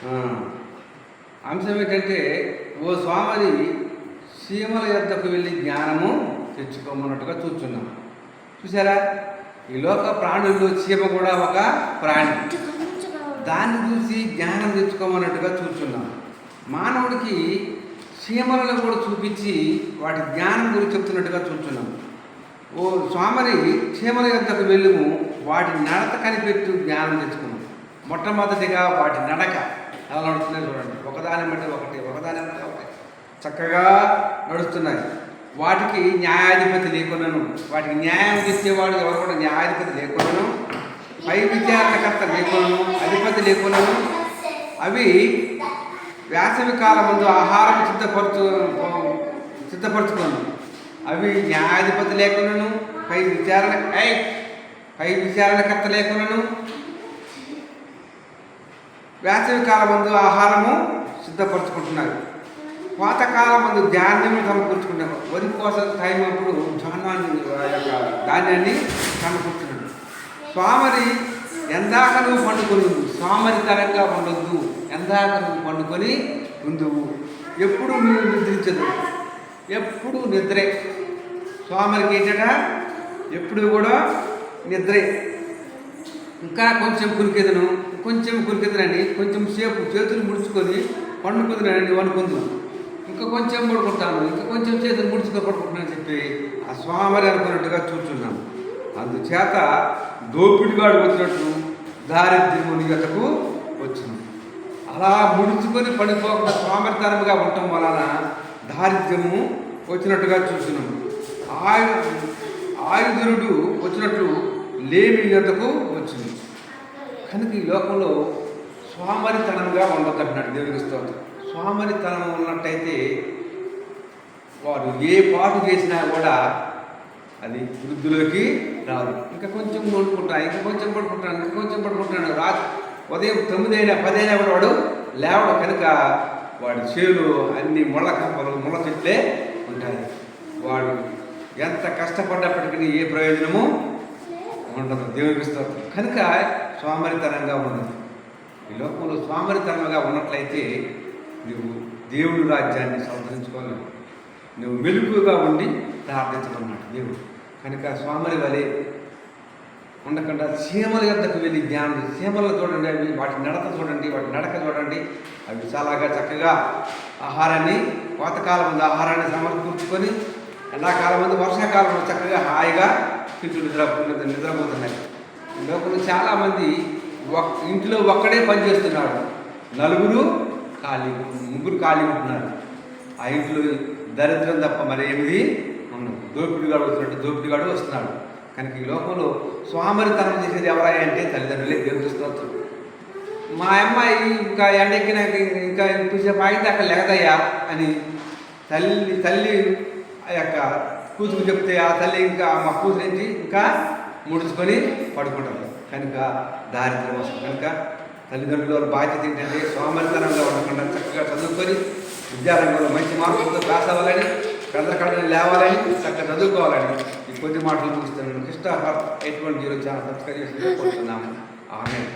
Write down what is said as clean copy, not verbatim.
ఆ, అంశం ఏంటంటే, ఓ స్వామిని సీమల యొద్దకు వెళ్ళి జ్ఞానము తెచ్చుకోమన్నట్టుగా చూస్తున్నాం. చూసారా, ఈ లోక ప్రాణుల్లో చీమ కూడా ఒక ప్రాణి. దాన్ని చూసి జ్ఞానం తెచ్చుకోమన్నట్టుగా చూస్తున్నాం. మానవుడికి చీమలను కూడా చూపించి వాటి జ్ఞానం గురించి చెప్తున్నట్టుగా చూస్తున్నాం. ఓ స్వామిని చీమల యొద్దకు వెళ్ళుము, వాటి నడత కనిపెట్టు జ్ఞానం తెచ్చుకున్నాం. మొట్టమొదటిగా వాటి నడక ఎలా నడుస్తున్నాయి చూడండి. ఒకదాని బట్టి ఒకటి చక్కగా నడుస్తున్నాయి. వాటికి న్యాయాధిపతి లేకున్నాను, వాటికి న్యాయం తెచ్చేవాడు ఎవరు కూడా న్యాయాధిపతి లేకున్నాను, పై విచారణకర్త లేకున్నాను, అధిపతి లేకున్నాను. అవి వేసవి కాలం ముందు ఆహారం సిద్ధపరచుకున్నాను. అవి న్యాయాధిపతి లేకున్నాను, పై విచారణకర్త లేకున్నాను. వేసవి కాలం ముందు ఆహారము సిద్ధపరచుకుంటున్నారు. పాతకాలం ముందు ధాన్యము సమకూర్చుకుంటారు. వరి కోసం టైం అప్పుడు ధాన్యాన్ని సమకూర్చున్నాడు. స్వామిని ఎందాక నువ్వు పండుకొని స్వామరితనంగా ఉండొద్దు. ఎందాక నువ్వు పండుకొని ఉందువు. ఎప్పుడు నువ్వు నిద్రించదు, ఎప్పుడు నిద్రే. స్వామికి ఏంటట, ఎప్పుడు కూడా నిద్రే. ఇంకా కొంచెం కురికెదనండి, కొంచెం సేపు చేతులు ముడుచుకొని పండుకుందినండి అనుకుందు. ఇంకా కొంచెం పడుకుంటాను, ఇంకా కొంచెం చేతులు ముడుచుకొని పడుకుంటున్నాను చెప్పి ఆ స్వామి అనుకున్నట్టుగా చూస్తున్నాను. అందుచేత దోపిడిగాడు వచ్చినట్టు దారిద్ర్యముని యొక్కకు వచ్చును. అలా ముడుచుకొని పడిపోకుండా స్వామితనముగా ఉండటం వలన దారిద్ర్యము వచ్చినట్టుగా చూస్తున్నాము. ఆయుధుడు వచ్చినట్లు లేమి యొద్దకు వచ్చింది. కనుక ఈ లోకంలో స్వామరితనంగా ఉండొద్దంటున్నాడు దేవునికి స్తోత్రం. స్వామరితనం ఉన్నట్టయితే వారు ఏ పాటు చేసినా కూడా అది వృద్ధిలోకి రాదు. ఇంకా కొంచెం పడుకుంటాను, ఇంకా కొంచెం పడుకుంటాను. రాత్రి ఉదయం 9 అయినా 10 అయినా కూడా వాడు లేవడు. కనుక వాడి చేలు అన్ని ముళ్ళ కంపలు, ముళ్ళ చెట్లే ఉంటాయి. వాడు ఎంత కష్టపడ్డప్పటికీ ఏ ప్రయోజనము ఉండదు. దేవునికి స్తోత్రం. కనుక స్వామరితనంగా ఉండదు. ఈ లోకంలో స్వామరితనంగా ఉన్నట్లయితే నువ్వు దేవుడి రాజ్యాన్ని సంతరించుకోలేవు. నువ్వు మెలుగుగా ఉండి ప్రార్థించమన్నమాట దేవుడు. కనుక స్వామిని వలె ఉండకుండా చీమల యొద్దకు వెళ్ళి ధ్యానం. చీమలను చూడండి, అవి వాటి నడక చూడండి. అవి చాలాగా చక్కగా ఆహారాన్ని, కోతకాలం ముందు ఆహారాన్ని సమకూర్చుకొని ఎండాకాలం ముందు వర్షాకాలంలో చక్కగా హాయిగా తింటూ నిద్రపోతున్నాయి. ఈ లోకంలో చాలామంది ఇంట్లో ఒక్కడే పనిచేస్తున్నాడు, ముగ్గురు ఖాళీ ఉంటున్నారు. ఆ ఇంట్లో దరిద్రం తప్ప మరేమిది ఉండదు. దోపిడిగాడు వస్తున్నాడు. కనుక ఈ లోకంలో స్వామరితనం చేసేది ఎవరాయి అంటే తల్లిదండ్రులే. దేవునికి స్తోత్రం. మా అమ్మాయి ఇంకా ఎండెక్కిన ఇంకా ఇంకొంచెం ఆగితే అక్కడ లేదయ్యా అని తల్లి ఆ యొక్క కూతురు చెప్తే ఆ తల్లి ఇంకా మా కూతురేంటి ఇంకా ముడుచుకొని పడుకుంటారు. కనుక దారిద్ర్యం వస్తుంది. కనుక తల్లిదండ్రుల బాధ్యత ఏంటంటే స్వామరితనంగా ఉండకుండా చక్కగా చదువుకొని విద్యారంగంలో మంచి మార్కులతో పాస్ అవ్వాలని, పెద్ద కళ్ళని లేవాలని, చక్కగా చదువుకోవాలని ఈ కొద్ది మాటలు ముగిస్తున్నాను. కృష్ణ 810 ఛానల్ సబ్స్క్రైబ్ చేసి కోరుతున్నాము. ఆమెన్.